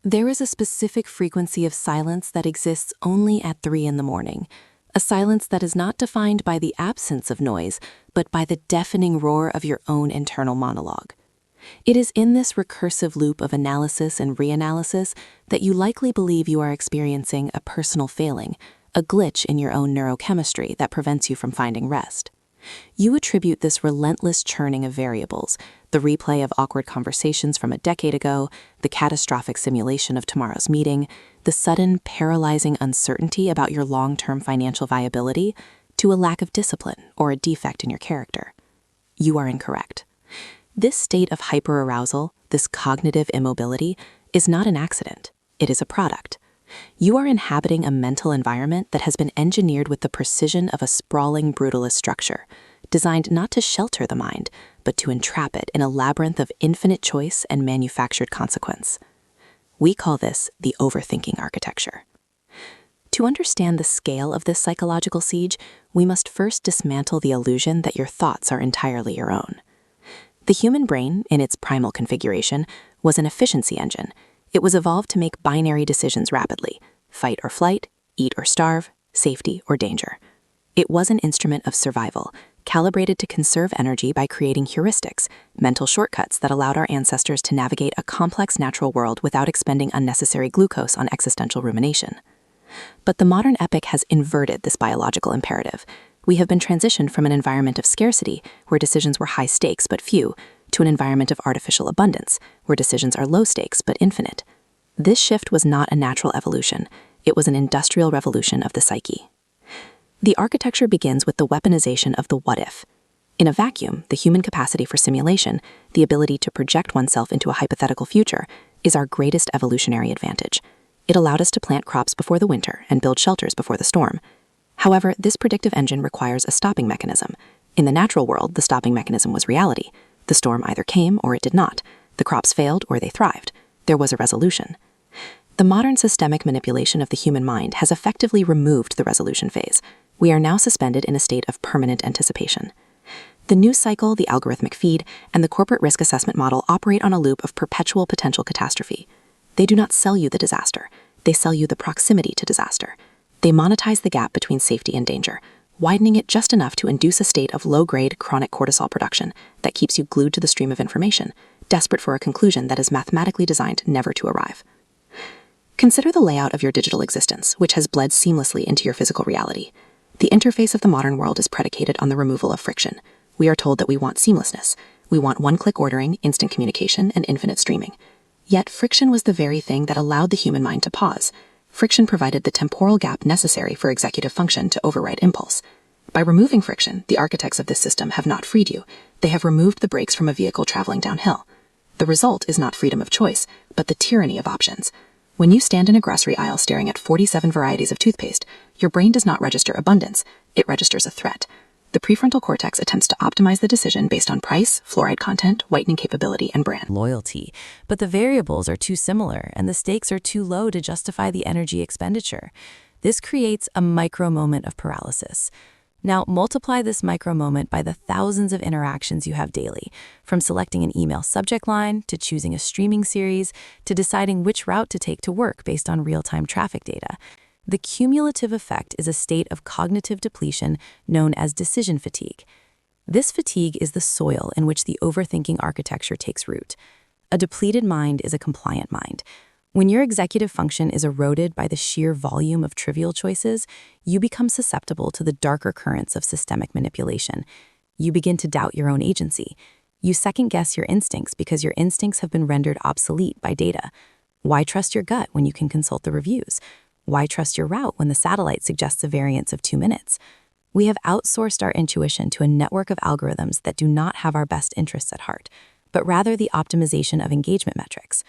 There is a specific frequency of silence that exists only at 3 in the morning, a silence that is not defined by the absence of noise, but by the deafening roar of your own internal monologue. It is in this recursive loop of analysis and reanalysis that you likely believe you are experiencing a personal failing, a glitch in your own neurochemistry that prevents you from finding rest. You attribute this relentless churning of variables, the replay of awkward conversations from a decade ago, the catastrophic simulation of tomorrow's meeting, the sudden paralyzing uncertainty about your long-term financial viability, to a lack of discipline or a defect in your character. You are incorrect. This state of hyperarousal, this cognitive immobility, is not an accident. It is a product. You are inhabiting a mental environment that has been engineered with the precision of a sprawling brutalist structure, designed not to shelter the mind, but to entrap it in a labyrinth of infinite choice and manufactured consequence. We call this the overthinking architecture. To understand the scale of this psychological siege, we must first dismantle the illusion that your thoughts are entirely your own. The human brain, in its primal configuration, was an efficiency engine. It was evolved to make binary decisions rapidly: fight or flight, eat or starve, safety or danger. It was an instrument of survival, calibrated to conserve energy by creating heuristics, mental shortcuts that allowed our ancestors to navigate a complex natural world without expending unnecessary glucose on existential rumination. But the modern epoch has inverted this biological imperative. We have been transitioned from an environment of scarcity, where decisions were high stakes but few, to an environment of artificial abundance, where decisions are low stakes but infinite. This shift was not a natural evolution. It was an industrial revolution of the psyche. The architecture begins with the weaponization of the what-if. In a vacuum, the human capacity for simulation, the ability to project oneself into a hypothetical future, is our greatest evolutionary advantage. It allowed us to plant crops before the winter and build shelters before the storm. However, this predictive engine requires a stopping mechanism. In the natural world, the stopping mechanism was reality. The storm either came or it did not. The crops failed or they thrived. There was a resolution. The modern systemic manipulation of the human mind has effectively removed the resolution phase. We are now suspended in a state of permanent anticipation. The news cycle, the algorithmic feed, and the corporate risk assessment model operate on a loop of perpetual potential catastrophe. They do not sell you the disaster. They sell you the proximity to disaster. They monetize the gap between safety and danger, widening it just enough to induce a state of low-grade chronic cortisol production that keeps you glued to the stream of information, desperate for a conclusion that is mathematically designed never to arrive. Consider the layout of your digital existence, which has bled seamlessly into your physical reality. The interface of the modern world is predicated on the removal of friction. We are told that we want seamlessness. We want one-click ordering, instant communication, and infinite streaming. Yet friction was the very thing that allowed the human mind to pause. Friction provided the temporal gap necessary for executive function to override impulse. By removing friction, the architects of this system have not freed you. They have removed the brakes from a vehicle traveling downhill. The result is not freedom of choice, but the tyranny of options. When you stand in a grocery aisle staring at 47 varieties of toothpaste, your brain does not register abundance, it registers a threat. The prefrontal cortex attempts to optimize the decision based on price, fluoride content, whitening capability, and brand loyalty, but the variables are too similar and the stakes are too low to justify the energy expenditure. This creates a micro moment of paralysis. Now, multiply this micro moment by the thousands of interactions you have daily, from selecting an email subject line, to choosing a streaming series, to deciding which route to take to work based on real-time traffic data. The cumulative effect is a state of cognitive depletion known as decision fatigue. This fatigue is the soil in which the overthinking architecture takes root. A depleted mind is a compliant mind. When your executive function is eroded by the sheer volume of trivial choices, you become susceptible to the darker currents of systemic manipulation. You begin to doubt your own agency. You second-guess your instincts because your instincts have been rendered obsolete by data. Why trust your gut when you can consult the reviews? Why trust your route when the satellite suggests a variance of 2 minutes? We have outsourced our intuition to a network of algorithms that do not have our best interests at heart, but rather the optimization of engagement metrics.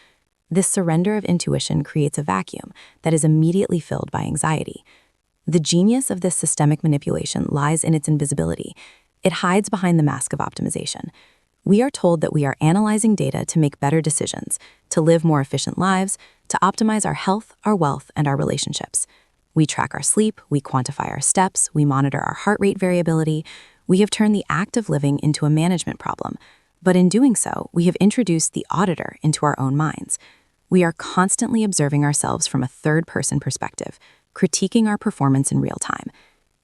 This surrender of intuition creates a vacuum that is immediately filled by anxiety. The genius of this systemic manipulation lies in its invisibility. It hides behind the mask of optimization. We are told that we are analyzing data to make better decisions, to live more efficient lives, to optimize our health, our wealth, and our relationships. We track our sleep, we quantify our steps, we monitor our heart rate variability. We have turned the act of living into a management problem. But in doing so, we have introduced the auditor into our own minds. We are constantly observing ourselves from a third-person perspective, critiquing our performance in real time.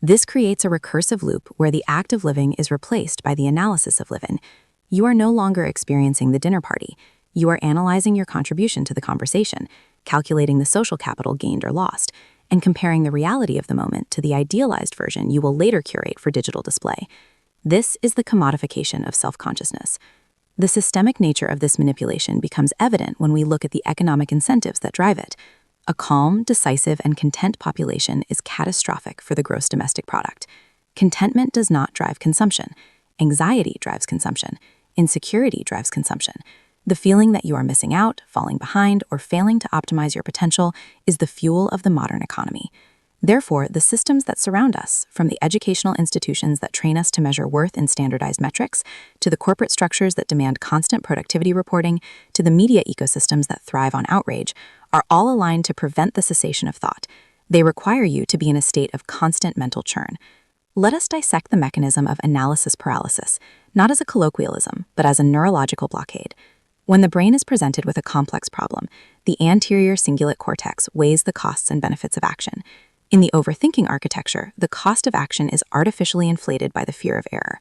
This creates a recursive loop where the act of living is replaced by the analysis of living. You are no longer experiencing the dinner party. You are analyzing your contribution to the conversation, calculating the social capital gained or lost, and comparing the reality of the moment to the idealized version you will later curate for digital display. This is the commodification of self-consciousness. The systemic nature of this manipulation becomes evident when we look at the economic incentives that drive it. A calm, decisive, and content population is catastrophic for the gross domestic product. Contentment does not drive consumption. Anxiety drives consumption. Insecurity drives consumption. The feeling that you are missing out, falling behind, or failing to optimize your potential is the fuel of the modern economy. Therefore, the systems that surround us, from the educational institutions that train us to measure worth in standardized metrics, to the corporate structures that demand constant productivity reporting, to the media ecosystems that thrive on outrage, are all aligned to prevent the cessation of thought. They require you to be in a state of constant mental churn. Let us dissect the mechanism of analysis paralysis, not as a colloquialism, but as a neurological blockade. When the brain is presented with a complex problem, the anterior cingulate cortex weighs the costs and benefits of action. In the overthinking architecture, the cost of action is artificially inflated by the fear of error.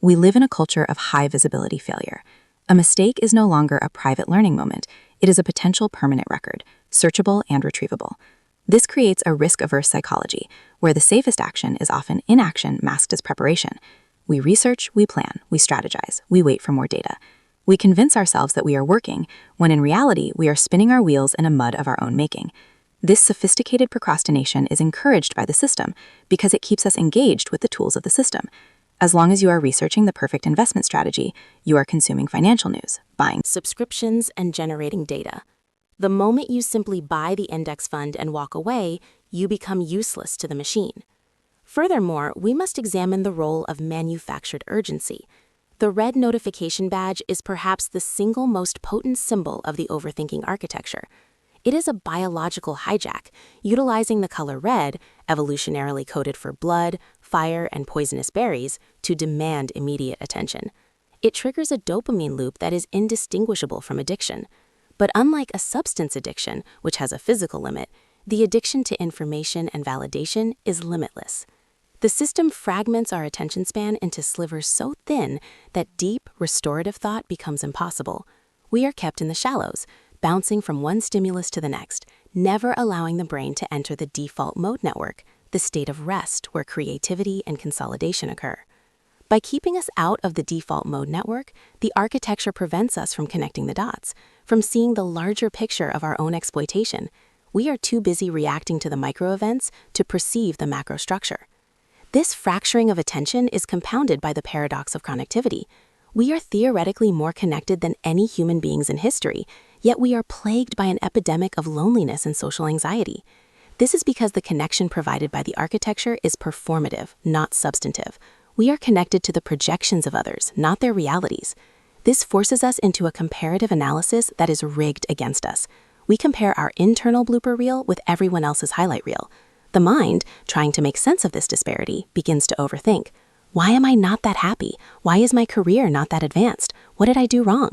We live in a culture of high visibility failure. A mistake is no longer a private learning moment. It is a potential permanent record, searchable and retrievable. This creates a risk-averse psychology, where the safest action is often inaction masked as preparation. We research, we plan, we strategize, we wait for more data. We convince ourselves that we are working, when in reality we are spinning our wheels in a mud of our own making. This sophisticated procrastination is encouraged by the system because it keeps us engaged with the tools of the system. As long as you are researching the perfect investment strategy, you are consuming financial news, buying subscriptions, and generating data. The moment you simply buy the index fund and walk away, you become useless to the machine. Furthermore, we must examine the role of manufactured urgency. The red notification badge is perhaps the single most potent symbol of the overthinking architecture. It is a biological hijack, utilizing the color red, evolutionarily coded for blood, fire, and poisonous berries, to demand immediate attention. It triggers a dopamine loop that is indistinguishable from addiction. But unlike a substance addiction, which has a physical limit, the addiction to information and validation is limitless. The system fragments our attention span into slivers so thin that deep, restorative thought becomes impossible. We are kept in the shallows, bouncing from one stimulus to the next, never allowing the brain to enter the default mode network, the state of rest where creativity and consolidation occur. By keeping us out of the default mode network, the architecture prevents us from connecting the dots, from seeing the larger picture of our own exploitation. We are too busy reacting to the micro events to perceive the macro structure. This fracturing of attention is compounded by the paradox of connectivity. We are theoretically more connected than any human beings in history, yet we are plagued by an epidemic of loneliness and social anxiety. This is because the connection provided by the architecture is performative, not substantive. We are connected to the projections of others, not their realities. This forces us into a comparative analysis that is rigged against us. We compare our internal blooper reel with everyone else's highlight reel. The mind, trying to make sense of this disparity, begins to overthink. Why am I not that happy? Why is my career not that advanced? What did I do wrong?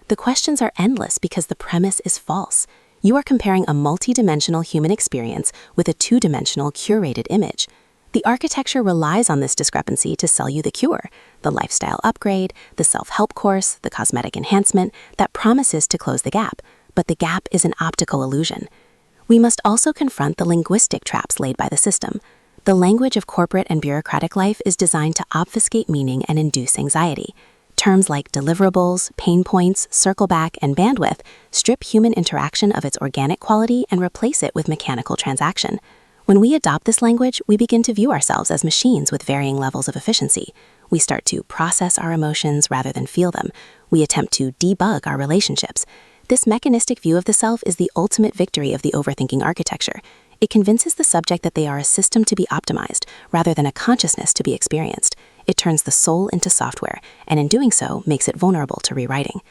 The questions are endless because the premise is false. You are comparing a multidimensional human experience with a two-dimensional curated image. The architecture relies on this discrepancy to sell you the cure, the lifestyle upgrade, the self-help course, the cosmetic enhancement that promises to close the gap, but the gap is an optical illusion. We must also confront the linguistic traps laid by the system. The language of corporate and bureaucratic life is designed to obfuscate meaning and induce anxiety. Terms like deliverables, pain points, circle back, and bandwidth strip human interaction of its organic quality and replace it with mechanical transaction. When we adopt this language, we begin to view ourselves as machines with varying levels of efficiency. We start to process our emotions rather than feel them. We attempt to debug our relationships. This mechanistic view of the self is the ultimate victory of the overthinking architecture. It convinces the subject that they are a system to be optimized rather than a consciousness to be experienced. It turns the soul into software, and in doing so, makes it vulnerable to rewriting.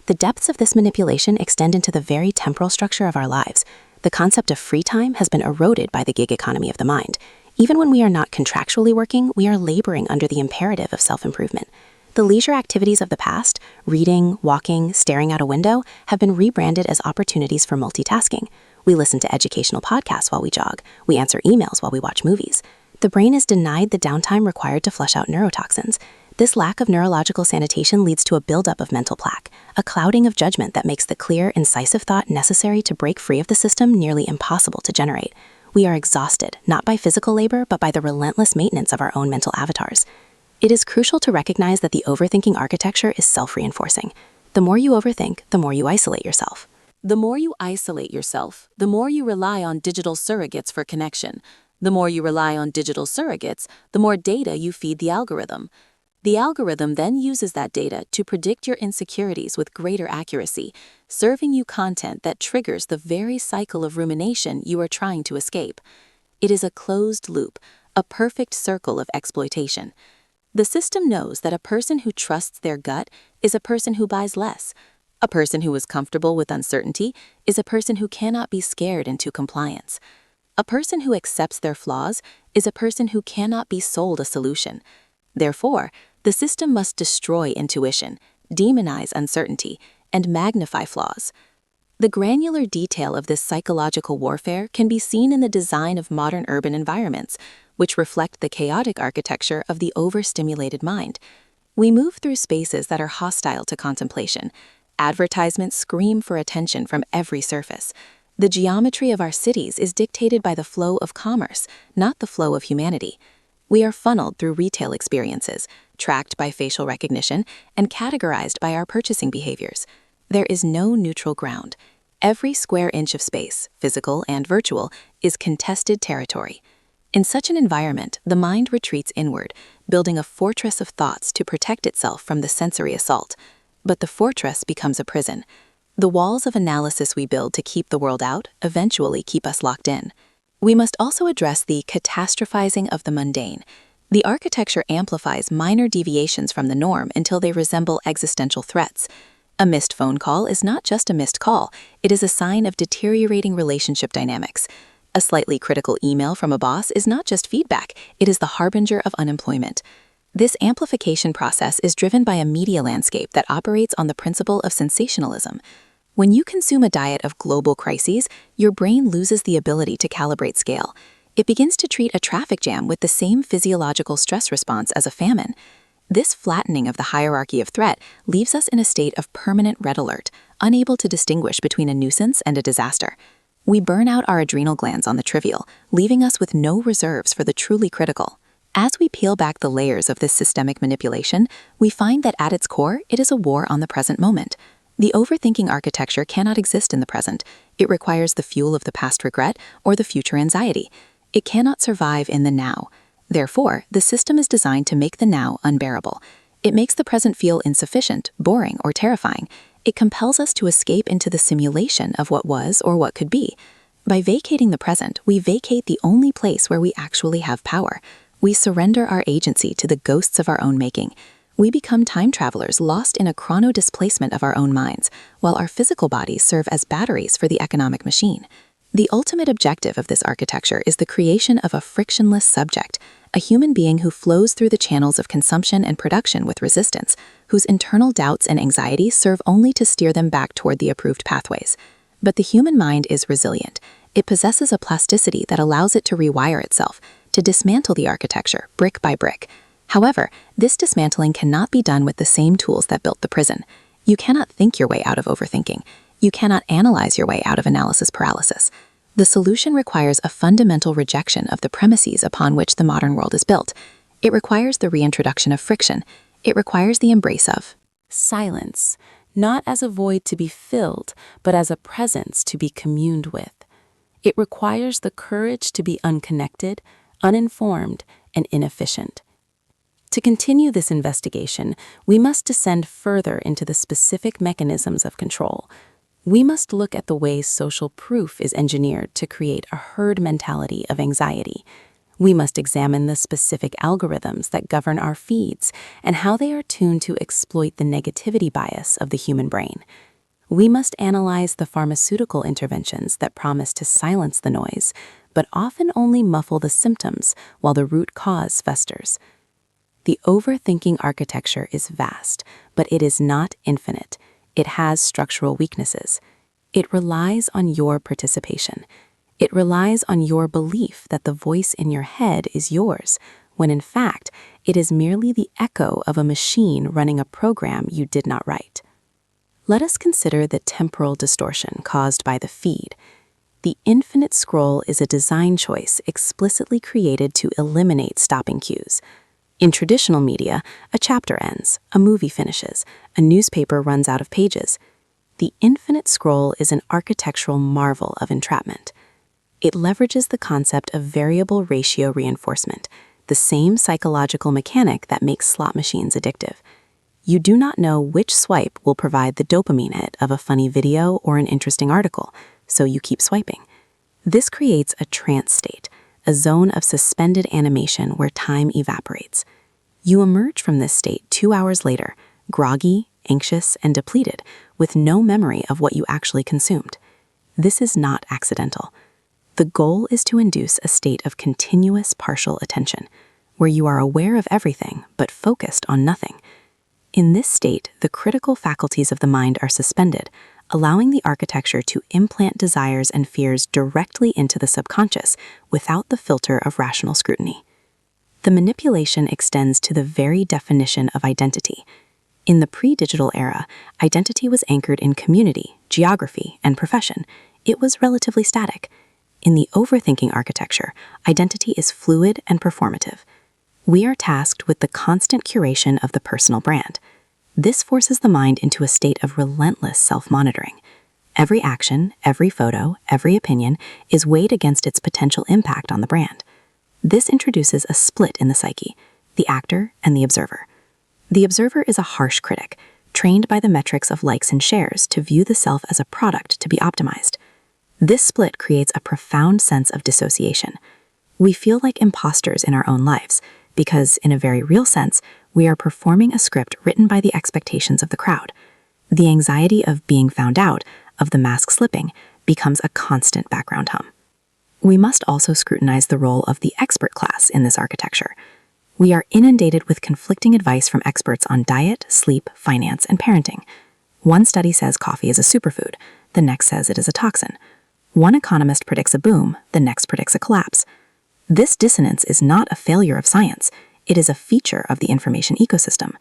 The depths of this manipulation extend into the very temporal structure of our lives. The concept of free time has been eroded by the gig economy of the mind. Even when we are not contractually working, we are laboring under the imperative of self-improvement. The leisure activities of the past, reading, walking, staring out a window, have been rebranded as opportunities for multitasking. We listen to educational podcasts while we jog. We answer emails while we watch movies. The brain is denied the downtime required to flush out neurotoxins. This lack of neurological sanitation leads to a buildup of mental plaque, a clouding of judgment that makes the clear, incisive thought necessary to break free of the system nearly impossible to generate. We are exhausted, not by physical labor, but by the relentless maintenance of our own mental avatars. It is crucial to recognize that the overthinking architecture is self-reinforcing. The more you overthink, the more you isolate yourself. The more you isolate yourself, the more you rely on digital surrogates for connection. The more you rely on digital surrogates, the more data you feed the algorithm. The algorithm then uses that data to predict your insecurities with greater accuracy, serving you content that triggers the very cycle of rumination you are trying to escape. It is a closed loop, a perfect circle of exploitation. The system knows that a person who trusts their gut is a person who buys less. A person who is comfortable with uncertainty is a person who cannot be scared into compliance. A person who accepts their flaws is a person who cannot be sold a solution. Therefore, the system must destroy intuition, demonize uncertainty, and magnify flaws. The granular detail of this psychological warfare can be seen in the design of modern urban environments, which reflect the chaotic architecture of the overstimulated mind. We move through spaces that are hostile to contemplation. Advertisements scream for attention from every surface. The geometry of our cities is dictated by the flow of commerce, not the flow of humanity. We are funneled through retail experiences, tracked by facial recognition, and categorized by our purchasing behaviors. There is no neutral ground. Every square inch of space, physical and virtual, is contested territory. In such an environment, the mind retreats inward, building a fortress of thoughts to protect itself from the sensory assault. But the fortress becomes a prison. The walls of analysis we build to keep the world out eventually keep us locked in. We must also address the catastrophizing of the mundane. The architecture amplifies minor deviations from the norm until they resemble existential threats. A missed phone call is not just a missed call, it is a sign of deteriorating relationship dynamics. A slightly critical email from a boss is not just feedback, it is the harbinger of unemployment. This amplification process is driven by a media landscape that operates on the principle of sensationalism. When you consume a diet of global crises, your brain loses the ability to calibrate scale. It begins to treat a traffic jam with the same physiological stress response as a famine. This flattening of the hierarchy of threat leaves us in a state of permanent red alert, unable to distinguish between a nuisance and a disaster. We burn out our adrenal glands on the trivial, leaving us with no reserves for the truly critical. As we peel back the layers of this systemic manipulation, we find that at its core, it is a war on the present moment. The overthinking architecture cannot exist in the present. It requires the fuel of the past regret or the future anxiety. It cannot survive in the now. Therefore, the system is designed to make the now unbearable. It makes the present feel insufficient, boring, or terrifying. It compels us to escape into the simulation of what was or what could be. By vacating the present, we vacate the only place where we actually have power. We surrender our agency to the ghosts of our own making. We become time travelers lost in a chrono-displacement of our own minds, while our physical bodies serve as batteries for the economic machine. The ultimate objective of this architecture is the creation of a frictionless subject, a human being who flows through the channels of consumption and production with resistance, whose internal doubts and anxieties serve only to steer them back toward the approved pathways. But the human mind is resilient. It possesses a plasticity that allows it to rewire itself, to dismantle the architecture brick by brick. However, this dismantling cannot be done with the same tools that built the prison. You cannot think your way out of overthinking. You cannot analyze your way out of analysis paralysis. The solution requires a fundamental rejection of the premises upon which the modern world is built. It requires the reintroduction of friction. It requires the embrace of silence, not as a void to be filled, but as a presence to be communed with. It requires the courage to be unconnected, uninformed, and inefficient. To continue this investigation, we must descend further into the specific mechanisms of control. We must look at the ways social proof is engineered to create a herd mentality of anxiety. We must examine the specific algorithms that govern our feeds and how they are tuned to exploit the negativity bias of the human brain. We must analyze the pharmaceutical interventions that promise to silence the noise, but often only muffle the symptoms while the root cause festers. The overthinking architecture is vast, but it is not infinite. It has structural weaknesses. It relies on your participation. It relies on your belief that the voice in your head is yours, when in fact, it is merely the echo of a machine running a program you did not write. Let us consider the temporal distortion caused by the feed. The infinite scroll is a design choice explicitly created to eliminate stopping cues. In traditional media, a chapter ends, a movie finishes, a newspaper runs out of pages. The infinite scroll is an architectural marvel of entrapment. It leverages the concept of variable ratio reinforcement, the same psychological mechanic that makes slot machines addictive. You do not know which swipe will provide the dopamine hit of a funny video or an interesting article, so you keep swiping. This creates a trance state, a zone of suspended animation where time evaporates. You emerge from this state 2 hours later, groggy, anxious, and depleted, with no memory of what you actually consumed. This is not accidental. The goal is to induce a state of continuous partial attention, where you are aware of everything but focused on nothing. In this state, the critical faculties of the mind are suspended, allowing the architecture to implant desires and fears directly into the subconscious without the filter of rational scrutiny. The manipulation extends to the very definition of identity. In the pre-digital era, identity was anchored in community, geography, and profession. It was relatively static. In the overthinking architecture, identity is fluid and performative. We are tasked with the constant curation of the personal brand. This forces the mind into a state of relentless self-monitoring. Every action, every photo, every opinion is weighed against its potential impact on the brand. This introduces a split in the psyche, the actor and the observer. The observer is a harsh critic, trained by the metrics of likes and shares to view the self as a product to be optimized. This split creates a profound sense of dissociation. We feel like imposters in our own lives, because, in a very real sense, we are performing a script written by the expectations of the crowd. The anxiety of being found out, of the mask slipping, becomes a constant background hum. We must also scrutinize the role of the expert class in this architecture. We are inundated with conflicting advice from experts on diet, sleep, finance, and parenting. One study says coffee is a superfood, the next says it is a toxin. One economist predicts a boom, the next predicts a collapse. This dissonance is not a failure of science, it is a feature of the information ecosystem.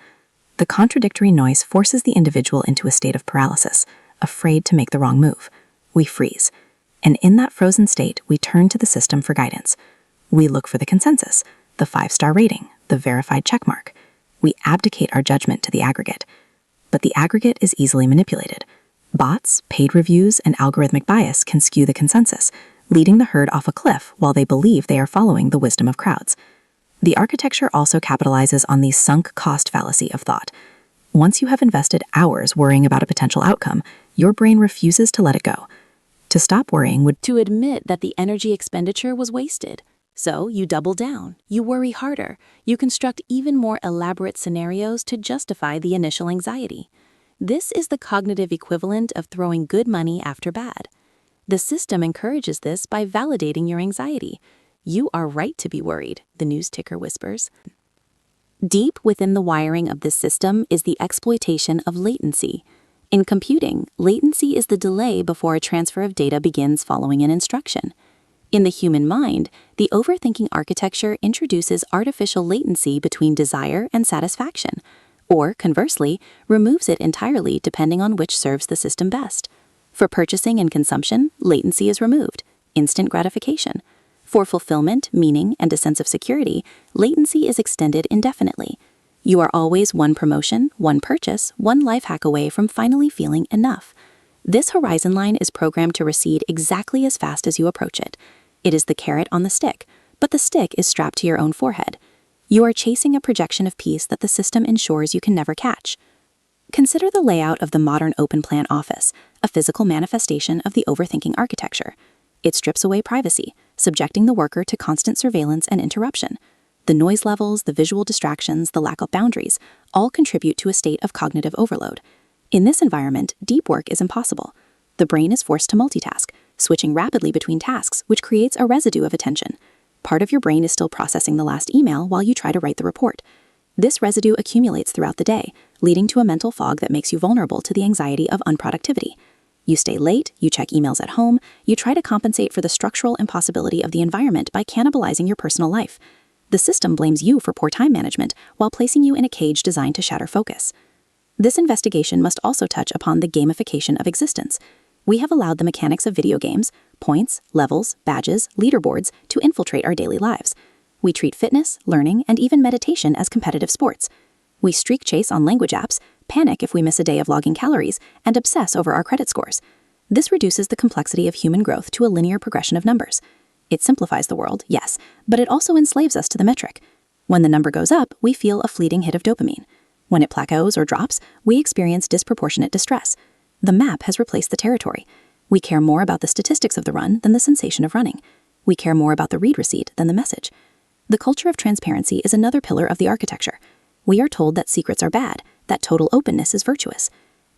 The contradictory noise forces the individual into a state of paralysis, afraid to make the wrong move. We freeze. And in that frozen state, we turn to the system for guidance. We look for the consensus, the 5-star rating, the verified checkmark. We abdicate our judgment to the aggregate. But the aggregate is easily manipulated. Bots, paid reviews, and algorithmic bias can skew the consensus, leading the herd off a cliff while they believe they are following the wisdom of crowds. The architecture also capitalizes on the sunk cost fallacy of thought. Once you have invested hours worrying about a potential outcome, your brain refuses to let it go. To stop worrying would To admit that the energy expenditure was wasted. So you double down, you worry harder, you construct even more elaborate scenarios to justify the initial anxiety. This is the cognitive equivalent of throwing good money after bad. The system encourages this by validating your anxiety. You are right to be worried, the news ticker whispers. Deep within the wiring of this system is the exploitation of latency. In computing, latency is the delay before a transfer of data begins following an instruction. In the human mind, the overthinking architecture introduces artificial latency between desire and satisfaction, or conversely, removes it entirely depending on which serves the system best. For purchasing and consumption, latency is removed, instant gratification. For fulfillment, meaning, and a sense of security, latency is extended indefinitely. You are always one promotion, one purchase, one life hack away from finally feeling enough. This horizon line is programmed to recede exactly as fast as you approach it. It is the carrot on the stick, but the stick is strapped to your own forehead. You are chasing a projection of peace that the system ensures you can never catch. Consider the layout of the modern open-plan office, a physical manifestation of the overthinking architecture. It strips away privacy, subjecting the worker to constant surveillance and interruption. The noise levels, the visual distractions, the lack of boundaries, all contribute to a state of cognitive overload. In this environment, deep work is impossible. The brain is forced to multitask, switching rapidly between tasks, which creates a residue of attention. Part of your brain is still processing the last email while you try to write the report. This residue accumulates throughout the day, leading to a mental fog that makes you vulnerable to the anxiety of unproductivity. You stay late, you check emails at home, you try to compensate for the structural impossibility of the environment by cannibalizing your personal life. The system blames you for poor time management while placing you in a cage designed to shatter focus. This investigation must also touch upon the gamification of existence. We have allowed the mechanics of video games, points, levels, badges, leaderboards, to infiltrate our daily lives. We treat fitness, learning, and even meditation as competitive sports. We streak chase on language apps, panic if we miss a day of logging calories, and obsess over our credit scores. This reduces the complexity of human growth to a linear progression of numbers. It simplifies the world, yes, but it also enslaves us to the metric. When the number goes up, we feel a fleeting hit of dopamine. When it plateaus or drops, we experience disproportionate distress. The map has replaced the territory. We care more about the statistics of the run than the sensation of running. We care more about the read receipt than the message. The culture of transparency is another pillar of the architecture. We are told that secrets are bad, that total openness is virtuous.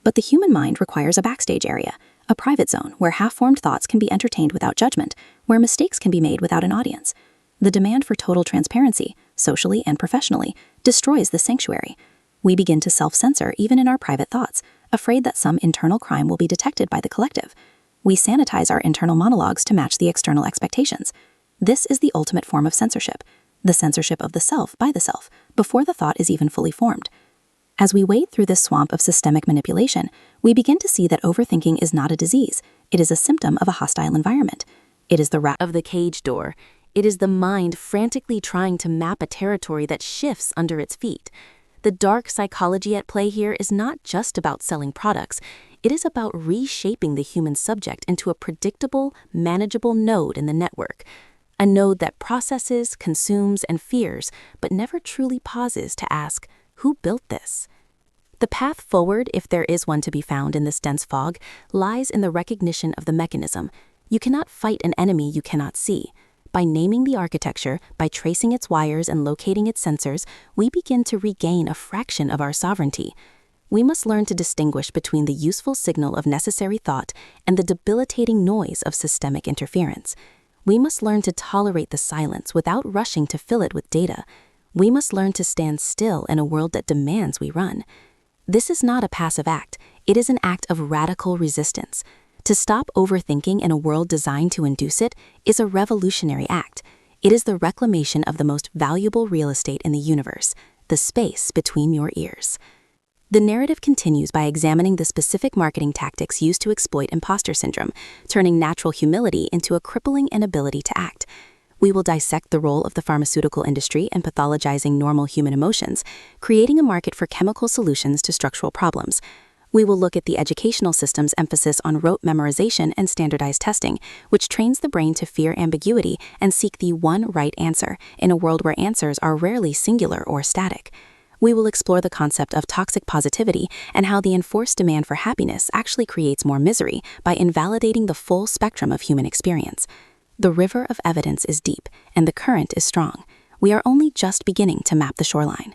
But the human mind requires a backstage area, a private zone where half-formed thoughts can be entertained without judgment, where mistakes can be made without an audience. The demand for total transparency, socially and professionally, destroys this sanctuary. We begin to self-censor even in our private thoughts, afraid that some internal crime will be detected by the collective. We sanitize our internal monologues to match the external expectations. This is the ultimate form of censorship, the censorship of the self by the self, before the thought is even fully formed. As we wade through this swamp of systemic manipulation, we begin to see that overthinking is not a disease. It is a symptom of a hostile environment. It is the rat Of the cage door. It is the mind frantically trying to map a territory that shifts under its feet. The dark psychology at play here is not just about selling products. It is about reshaping the human subject into a predictable, manageable node in the network. A node that processes, consumes, and fears, but never truly pauses to ask, who built this? The path forward, if there is one to be found in this dense fog, lies in the recognition of the mechanism. You cannot fight an enemy you cannot see. By naming the architecture, by tracing its wires and locating its sensors, we begin to regain a fraction of our sovereignty. We must learn to distinguish between the useful signal of necessary thought and the debilitating noise of systemic interference. We must learn to tolerate the silence without rushing to fill it with data. We must learn to stand still in a world that demands we run. This is not a passive act. It is an act of radical resistance. To stop overthinking in a world designed to induce it is a revolutionary act. It is the reclamation of the most valuable real estate in the universe, the space between your ears. The narrative continues by examining the specific marketing tactics used to exploit imposter syndrome, turning natural humility into a crippling inability to act. We will dissect the role of the pharmaceutical industry in pathologizing normal human emotions, creating a market for chemical solutions to structural problems. We will look at the educational system's emphasis on rote memorization and standardized testing, which trains the brain to fear ambiguity and seek the one right answer in a world where answers are rarely singular or static. We will explore the concept of toxic positivity and how the enforced demand for happiness actually creates more misery by invalidating the full spectrum of human experience. The river of evidence is deep, and the current is strong. We are only just beginning to map the shoreline.